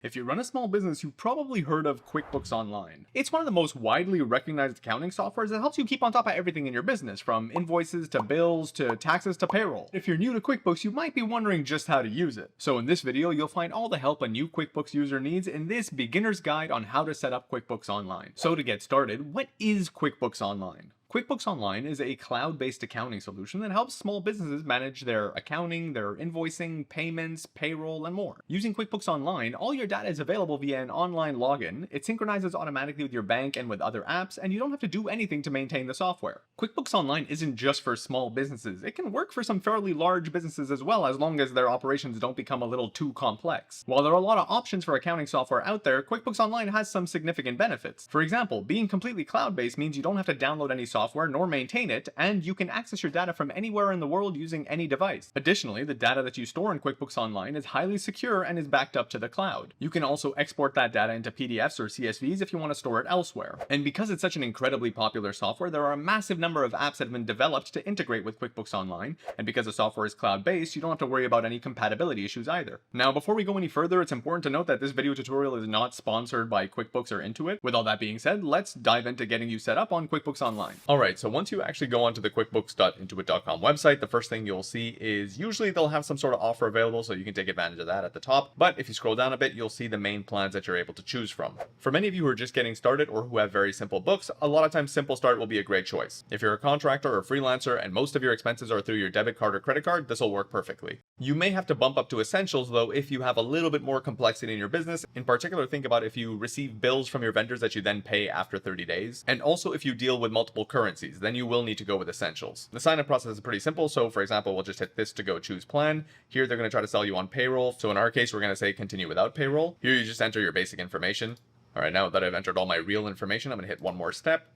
If you run a small business, you've probably heard of QuickBooks Online. It's one of the most widely recognized accounting softwares that helps you keep on top of everything in your business, from invoices to bills to taxes to payroll. If you're new to QuickBooks, you might be wondering just how to use it. So in this video, you'll find all the help a new QuickBooks user needs in this beginner's guide on how to set up QuickBooks Online. So to get started, what is QuickBooks Online? QuickBooks Online is a cloud-based accounting solution that helps small businesses manage their accounting, their invoicing, payments, payroll, and more. Using QuickBooks Online, all your data is available via an online login. It synchronizes automatically with your bank and with other apps, and you don't have to do anything to maintain the software. QuickBooks Online isn't just for small businesses. It can work for some fairly large businesses as well, as long as their operations don't become a little too complex. While there are a lot of options for accounting software out there, QuickBooks Online has some significant benefits. For example, being completely cloud-based means you don't have to download any software nor maintain it, and you can access your data from anywhere in the world using any device. Additionally, the data that you store in QuickBooks Online is highly secure and is backed up to the cloud. You can also export that data into PDFs or CSVs if you want to store it elsewhere. And because it's such an incredibly popular software, there are a massive number of apps that have been developed to integrate with QuickBooks Online, and because the software is cloud-based, you don't have to worry about any compatibility issues either. Now, before we go any further, it's important to note that this video tutorial is not sponsored by QuickBooks or Intuit. With all that being said, let's dive into getting you set up on QuickBooks Online. Alright, so once you actually go onto the quickbooks.intuit.com website, the first thing you'll see is usually they'll have some sort of offer available, so you can take advantage of that at the top. But if you scroll down a bit, you'll see the main plans that you're able to choose from. For many of you who are just getting started or who have very simple books, a lot of times Simple Start will be a great choice. If you're a contractor or a freelancer and most of your expenses are through your debit card or credit card, this will work perfectly. You may have to bump up to Essentials though if you have a little bit more complexity in your business. In particular, think about if you receive bills from your vendors that you then pay after 30 days. And also if you deal with multiple currencies, then you will need to go with Essentials. The sign-up process is pretty simple. So for example, we'll just hit this to go choose plan. Here they're going to try to sell you on payroll. So in our case, we're going to say continue without payroll. Here you just enter your basic information. All right, now that I've entered all my real information, I'm going to hit one more step.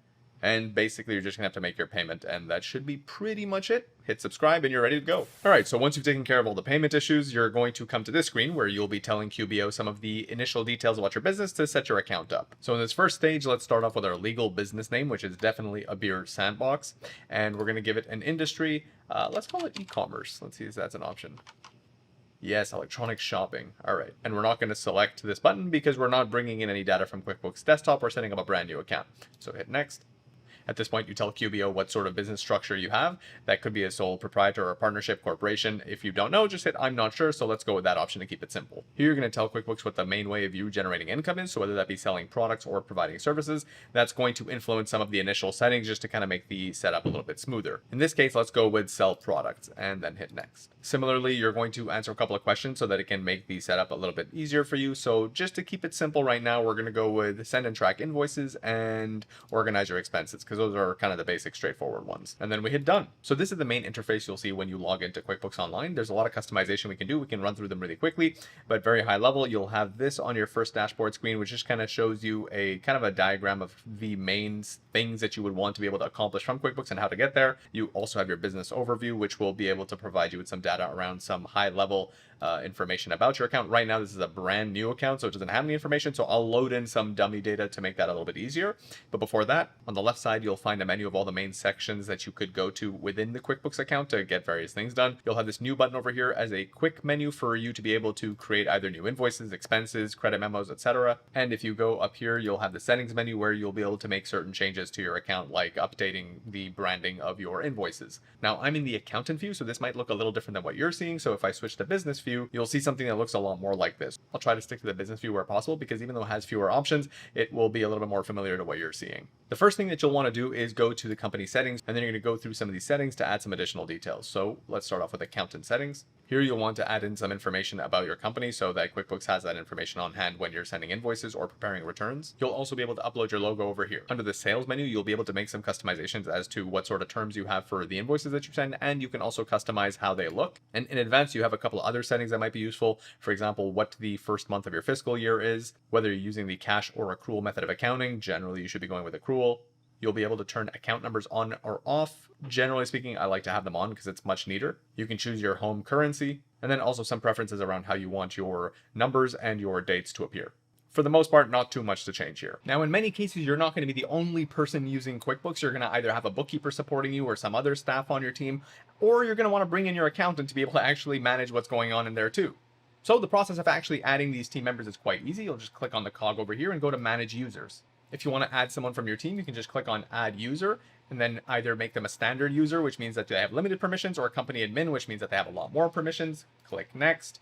And basically, you're just gonna have to make your payment, and that should be pretty much it. Hit subscribe, and you're ready to go. All right, so once you've taken care of all the payment issues, you're going to come to this screen where you'll be telling QBO some of the initial details about your business to set your account up. So in this first stage, let's start off with our legal business name, which is definitely Abir Sandbox, and we're gonna give it an industry. Let's call it e-commerce. Let's see if that's an option. Yes, electronic shopping. All right. And we're not going to select this button because we're not bringing in any data from QuickBooks Desktop or setting up a brand new account. So hit next. At this point, you tell QBO what sort of business structure you have. That could be a sole proprietor or a partnership corporation. If you don't know, just hit I'm not sure. So let's go with that option to keep it simple. Here, you're going to tell QuickBooks what the main way of you generating income is. So whether that be selling products or providing services, that's going to influence some of the initial settings just to kind of make the setup a little bit smoother. In this case, let's go with sell products and then hit next. Similarly, you're going to answer a couple of questions so that it can make the setup a little bit easier for you. So just to keep it simple right now, we're going to go with send and track invoices and organize your expenses, because those are kind of the basic straightforward ones. And then we hit done. So this is the main interface you'll see when you log into QuickBooks Online. There's a lot of customization we can do. We can run through them really quickly, but very high level, you'll have this on your first dashboard screen, which just kind of shows you a kind of a diagram of the main things that you would want to be able to accomplish from QuickBooks and how to get there. You also have your business overview, which will be able to provide you with some data around some high level information about your account. Right now, this is a brand new account, so it doesn't have any information. So I'll load in some dummy data to make that a little bit easier. But before that, on the left side, you'll find a menu of all the main sections that you could go to within the QuickBooks account to get various things done. You'll have this new button over here as a quick menu for you to be able to create either new invoices, expenses, credit memos, etc. And if you go up here, you'll have the settings menu where you'll be able to make certain changes to your account, like updating the branding of your invoices. Now, I'm in the accountant view, so this might look a little different than what you're seeing. So if I switch to business view, you'll see something that looks a lot more like this. I'll try to stick to the business view where possible, because even though it has fewer options, it will be a little bit more familiar to what you're seeing. The first thing that you'll want to do is go to the company settings, and then you're going to go through some of these settings to add some additional details. So let's start off with accountant settings. Here you'll want to add in some information about your company so that QuickBooks has that information on hand when you're sending invoices or preparing returns. You'll also be able to upload your logo over here. Under the sales menu, you'll be able to make some customizations as to what sort of terms you have for the invoices that you send, and you can also customize how they look. And in advance, you have a couple of other settings that might be useful. For example, what the first month of your fiscal year is, whether you're using the cash or accrual method of accounting. Generally, you should be going with accrual. You'll be able to turn account numbers on or off. Generally speaking, I like to have them on because it's much neater. You can choose your home currency, and then also some preferences around how you want your numbers and your dates to appear. For the most part, not too much to change here. Now, in many cases, you're not going to be the only person using QuickBooks. You're going to either have a bookkeeper supporting you or some other staff on your team, or you're going to want to bring in your accountant to be able to actually manage what's going on in there too. So the process of actually adding these team members is quite easy. You'll just click on the cog over here and go to manage users. If you want to add someone from your team, you can just click on add user and then either make them a standard user, which means that they have limited permissions, or a company admin, which means that they have a lot more permissions. Click next.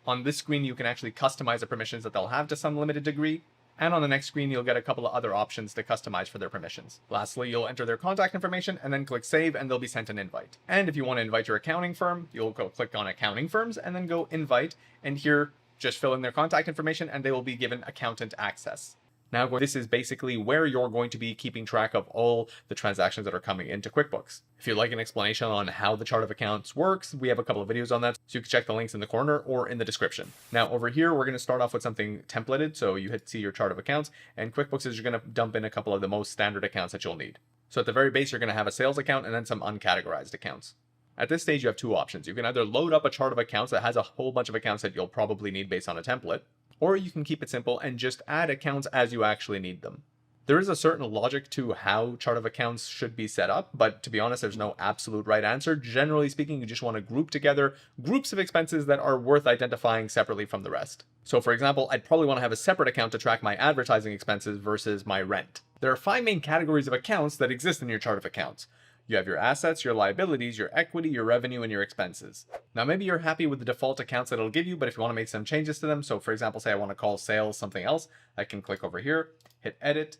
On this screen, you can actually customize the permissions that they'll have to some limited degree. And on the next screen, you'll get a couple of other options to customize for their permissions. Lastly, you'll enter their contact information and then click save, and they'll be sent an invite. And if you want to invite your accounting firm, you'll go click on accounting firms and then go invite. And here, just fill in their contact information and they will be given accountant access. Now, this is basically where you're going to be keeping track of all the transactions that are coming into QuickBooks. If you'd like an explanation on how the chart of accounts works, we have a couple of videos on that, so you can check the links in the corner or in the description. Now, over here, we're going to start off with something templated. So you hit see your chart of accounts, and QuickBooks is going to dump in a couple of the most standard accounts that you'll need. So at the very base, you're going to have a sales account and then some uncategorized accounts. At this stage, you have two options. You can either load up a chart of accounts that has a whole bunch of accounts that you'll probably need based on a template, or you can keep it simple and just add accounts as you actually need them. There is a certain logic to how chart of accounts should be set up, but to be honest, there's no absolute right answer. Generally speaking, you just want to group together groups of expenses that are worth identifying separately from the rest. So for example, I'd probably want to have a separate account to track my advertising expenses versus my rent. There are 5 main categories of accounts that exist in your chart of accounts. You have your assets, your liabilities, your equity, your revenue, and your expenses. Now, maybe you're happy with the default accounts that it'll give you, but if you want to make some changes to them, so for example, say I want to call sales something else, I can click over here, hit edit,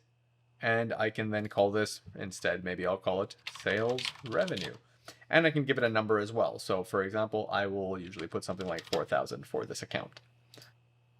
and I can then call this instead, maybe I'll call it sales revenue. And I can give it a number as well. So for example, I will usually put something like 4,000 for this account.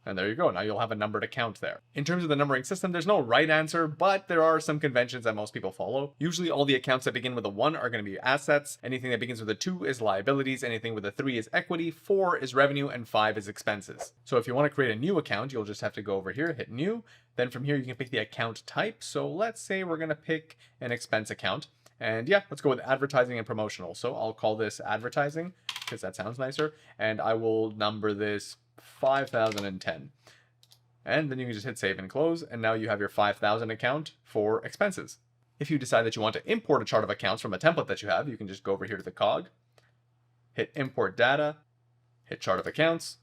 And there you go. Now you'll have a numbered account there. In terms of the numbering system, there's no right answer, but there are some conventions that most people follow. Usually all the accounts that begin with a 1 are going to be assets. Anything that begins with a 2 is liabilities. Anything with a 3 is equity. 4 is revenue, and 5 is expenses. So if you want to create a new account, you'll just have to go over here, hit new. Then from here, you can pick the account type. So let's say we're going to pick an expense account. And yeah, let's go with advertising and promotional. So I'll call this advertising because that sounds nicer. And I will number this 5,010. And then you can just hit save and close. And now you have your 5,000 account for expenses. If you decide that you want to import a chart of accounts from a template that you have, you can just go over here to the cog, hit import data, hit chart of accounts,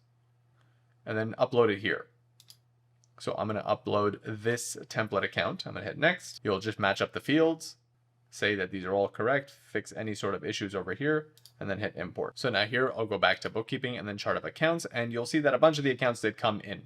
and then upload it here. So I'm going to upload this template account. I'm going to hit next. You'll just match up the fields, say that these are all correct, fix any sort of issues over here, and then hit import. So now here, I'll go back to bookkeeping and then chart of accounts, and you'll see that a bunch of the accounts did come in.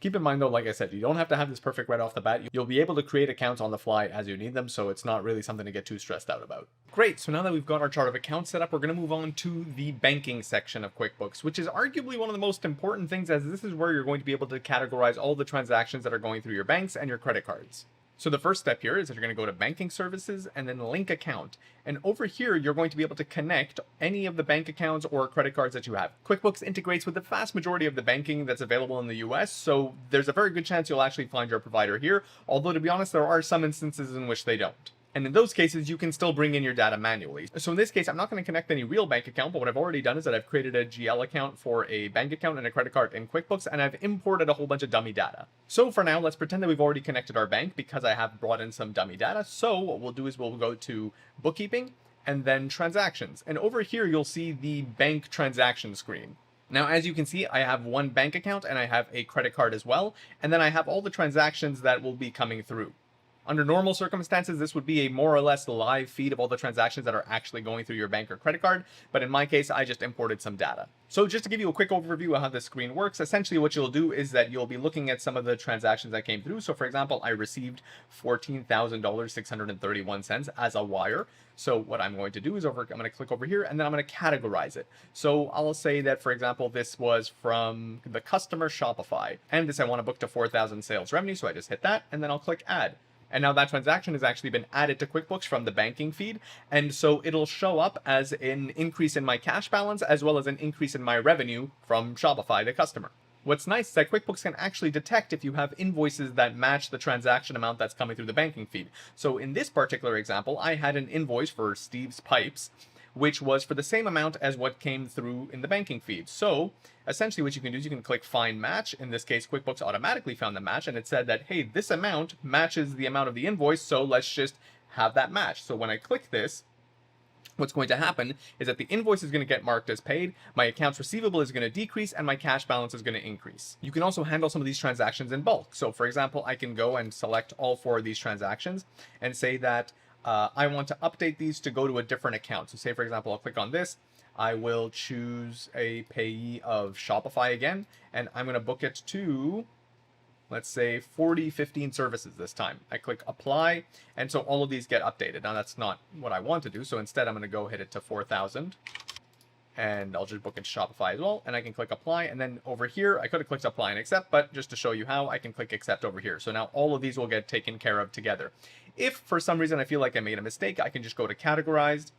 Keep in mind though, like I said, you don't have to have this perfect right off the bat. You'll be able to create accounts on the fly as you need them, so it's not really something to get too stressed out about. Great, so now that we've got our chart of accounts set up, we're going to move on to the banking section of QuickBooks, which is arguably one of the most important things, as this is where you're going to be able to categorize all the transactions that are going through your banks and your credit cards. So the first step here is that you're going to go to banking services and then link account. And over here, you're going to be able to connect any of the bank accounts or credit cards that you have. QuickBooks integrates with the vast majority of the banking that's available in the US, so there's a very good chance you'll actually find your provider here. Although to be honest, there are some instances in which they don't. And in those cases, you can still bring in your data manually. So in this case, I'm not going to connect any real bank account, but what I've already done is that I've created a GL account for a bank account and a credit card in QuickBooks, and I've imported a whole bunch of dummy data. So for now, let's pretend that we've already connected our bank because I have brought in some dummy data. So what we'll do is we'll go to bookkeeping and then transactions. And over here, you'll see the bank transaction screen. Now, as you can see, I have one bank account and I have a credit card as well. And then I have all the transactions that will be coming through. Under normal circumstances, this would be a more or less live feed of all the transactions that are actually going through your bank or credit card. But in my case, I just imported some data. So just to give you a quick overview of how this screen works, essentially what you'll do is that you'll be looking at some of the transactions that came through. So for example, I received $14,631 as a wire. So what I'm going to do is I'm going to click over here and then I'm going to categorize it. So I'll say that, for example, this was from the customer Shopify. And this I want to book to 4,000 sales revenue. So I just hit that and then I'll click add. And now that transaction has actually been added to QuickBooks from the banking feed. And so it'll show up as an increase in my cash balance as well as an increase in my revenue from Shopify, the customer. What's nice is that QuickBooks can actually detect if you have invoices that match the transaction amount that's coming through the banking feed. So in this particular example, I had an invoice for Steve's Pipes, which was for the same amount as what came through in the banking feed. So essentially what you can do is you can click find match. In this case, QuickBooks automatically found the match and it said that, hey, this amount matches the amount of the invoice, so let's just have that match. So when I click this, what's going to happen is that the invoice is going to get marked as paid, my accounts receivable is going to decrease, and my cash balance is going to increase. You can also handle some of these transactions in bulk. So for example, I can go and select all 4 of these transactions and say that I want to update these to go to a different account. So say, for example, I'll click on this. I will choose a payee of Shopify again, and I'm going to book it to, let's say, 4015 services this time. I click apply, and so all of these get updated. Now that's not what I want to do, so instead I'm going to go hit it to 4000, and I'll just book it to Shopify as well, and I can click apply, and then over here, I could have clicked apply and accept, but just to show you how, I can click accept over here. So now all of these will get taken care of together. If for some reason I feel like I made a mistake, I can just go to categorized,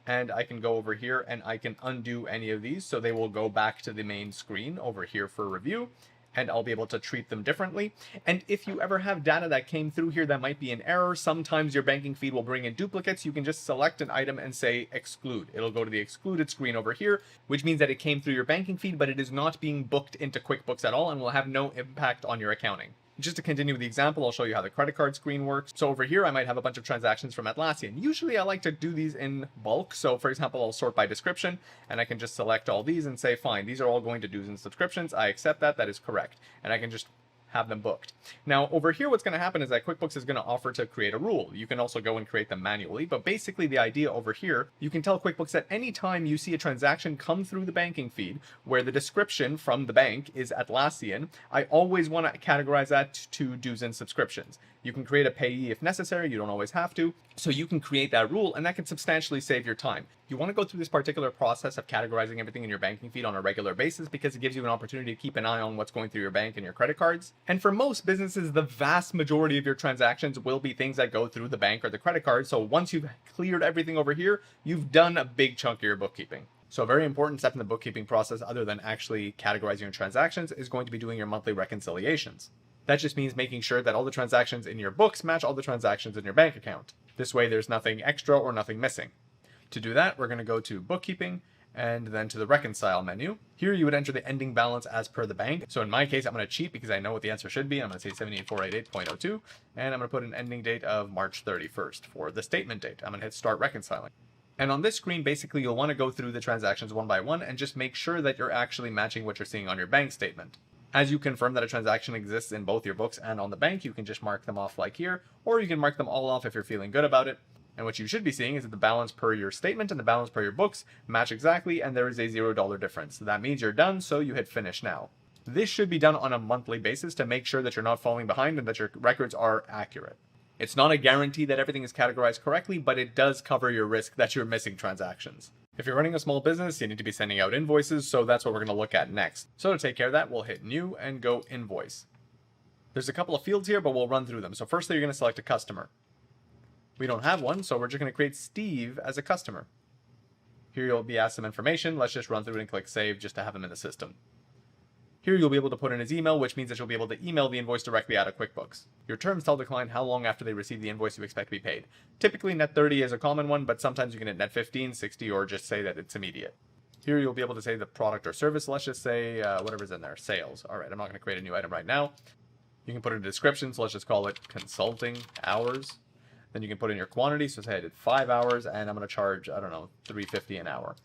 and I can go over here and I can undo any of these, so they will go back to the main screen over here for review, and I'll be able to treat them differently. And if you ever have data that came through here that might be an error, sometimes your banking feed will bring in duplicates. You can just select an item and say exclude. It'll go to the excluded screen over here, which means that it came through your banking feed, but it is not being booked into QuickBooks at all and will have no impact on your accounting. Just to continue with the example, I'll show you how the credit card screen works. So over here, I might have a bunch of transactions from Atlassian. Usually I like to do these in bulk. So for example, I'll sort by description, and I can just select all these and say, fine, these are all going to dues and subscriptions. I accept that, that is correct. And I can just have them booked. Now over here, what's going to happen is that QuickBooks is going to offer to create a rule. You can also go and create them manually, but basically the idea over here, you can tell QuickBooks that anytime you see a transaction come through the banking feed where the description from the bank is Atlassian, I always want to categorize that to dues and subscriptions. You can create a payee if necessary, you don't always have to. So you can create that rule, and that can substantially save your time. You want to go through this particular process of categorizing everything in your banking feed on a regular basis because it gives you an opportunity to keep an eye on what's going through your bank and your credit cards. And for most businesses, the vast majority of your transactions will be things that go through the bank or the credit card. So once you've cleared everything over here, you've done a big chunk of your bookkeeping. So a very important step in the bookkeeping process, other than actually categorizing your transactions, is going to be doing your monthly reconciliations. That just means making sure that all the transactions in your books match all the transactions in your bank account. This way there's nothing extra or nothing missing. To do that, we're going to go to bookkeeping and then to the reconcile menu. Here you would enter the ending balance as per the bank. So in my case, I'm going to cheat because I know what the answer should be. I'm going to say 78488.02, and I'm going to put an ending date of March 31st for the statement date. I'm going to hit start reconciling. And on this screen, basically, you'll want to go through the transactions one by one and just make sure that you're actually matching what you're seeing on your bank statement. As you confirm that a transaction exists in both your books and on the bank, you can just mark them off like here, or you can mark them all off if you're feeling good about it. And what you should be seeing is that the balance per your statement and the balance per your books match exactly, and there is a $0 difference. So that means you're done, so you hit finish now. This should be done on a monthly basis to make sure that you're not falling behind and that your records are accurate. It's not a guarantee that everything is categorized correctly, but it does cover your risk that you're missing transactions. If you're running a small business, you need to be sending out invoices, so that's what we're going to look at next. So to take care of that, we'll hit New and go Invoice. There's a couple of fields here, but we'll run through them. So firstly, you're going to select a customer. We don't have one, so we're just going to create Steve as a customer. Here you'll be asked some information. Let's just run through it and click Save just to have him in the system. Here you'll be able to put in his email, which means that you'll be able to email the invoice directly out of QuickBooks. Your terms tell the client how long after they receive the invoice you expect to be paid. Typically net 30 is a common one, but sometimes you can hit net 15, 60, or just say that it's immediate. Here you'll be able to say the product or service. Let's just say whatever's in there, sales. All right, I'm not going to create a new item right now. You can put in a description, so let's just call it consulting hours. Then you can put in your quantity, so say I did 5 hours, and I'm going to charge, I don't know, $3.50 an hour.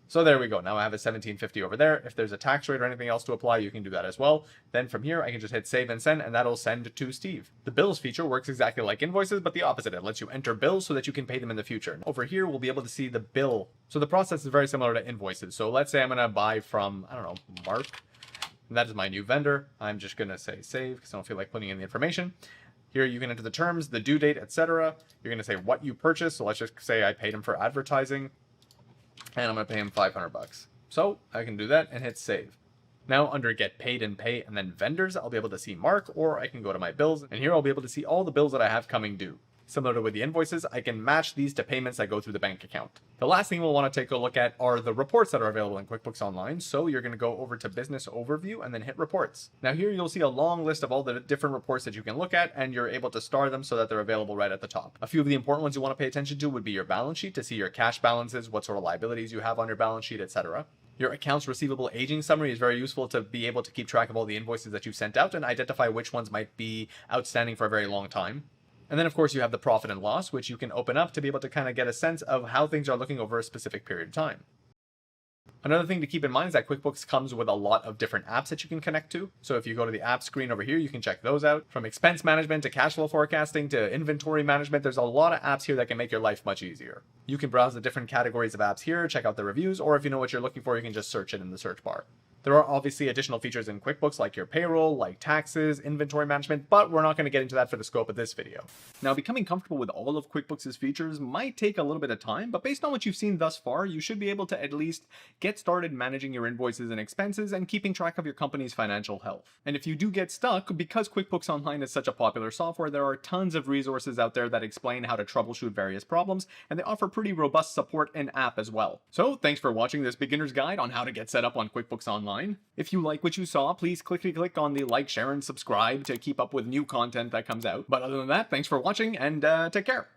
So there we go. Now I have a $17.50 over there. If there's a tax rate or anything else to apply, you can do that as well. Then from here, I can just hit save and send, and that'll send to Steve. The bills feature works exactly like invoices, but the opposite. It lets you enter bills so that you can pay them in the future. Over here, we'll be able to see the bill. So the process is very similar to invoices. So let's say I'm going to buy from, I don't know, Mark. And that is my new vendor. I'm just going to say save because I don't feel like putting in the information. Here you can enter the terms, the due date, etc. You're going to say what you purchased. So let's just say I paid him for advertising. And I'm going to pay him $500. So I can do that and hit save. Now under get paid and pay and then vendors, I'll be able to see Mark, or I can go to my bills, and here I'll be able to see all the bills that I have coming due. Similar to with the invoices, I can match these to payments that go through the bank account. The last thing we'll want to take a look at are the reports that are available in QuickBooks Online. So you're going to go over to Business Overview and then hit Reports. Now here you'll see a long list of all the different reports that you can look at, and you're able to star them so that they're available right at the top. A few of the important ones you want to pay attention to would be your balance sheet to see your cash balances, what sort of liabilities you have on your balance sheet, etc. Your accounts receivable aging summary is very useful to be able to keep track of all the invoices that you've sent out and identify which ones might be outstanding for a very long time. And then of course you have the profit and loss, which you can open up to be able to kind of get a sense of how things are looking over a specific period of time. Another thing to keep in mind is that QuickBooks comes with a lot of different apps that you can connect to. So if you go to the app screen over here, you can check those out. From expense management to cash flow forecasting to inventory management, there's a lot of apps here that can make your life much easier. You can browse the different categories of apps here, check out the reviews, or if you know what you're looking for, you can just search it in the search bar. There are obviously additional features in QuickBooks like your payroll, like taxes, inventory management, but we're not going to get into that for the scope of this video. Now, becoming comfortable with all of QuickBooks' features might take a little bit of time, but based on what you've seen thus far, you should be able to at least get started managing your invoices and expenses and keeping track of your company's financial health. And if you do get stuck, because QuickBooks Online is such a popular software, there are tons of resources out there that explain how to troubleshoot various problems, and they offer pretty robust support in-app as well. So, thanks for watching this beginner's guide on how to get set up on QuickBooks Online. If you like what you saw, please click on the like, share, and subscribe to keep up with new content that comes out. But other than that, thanks for watching and take care.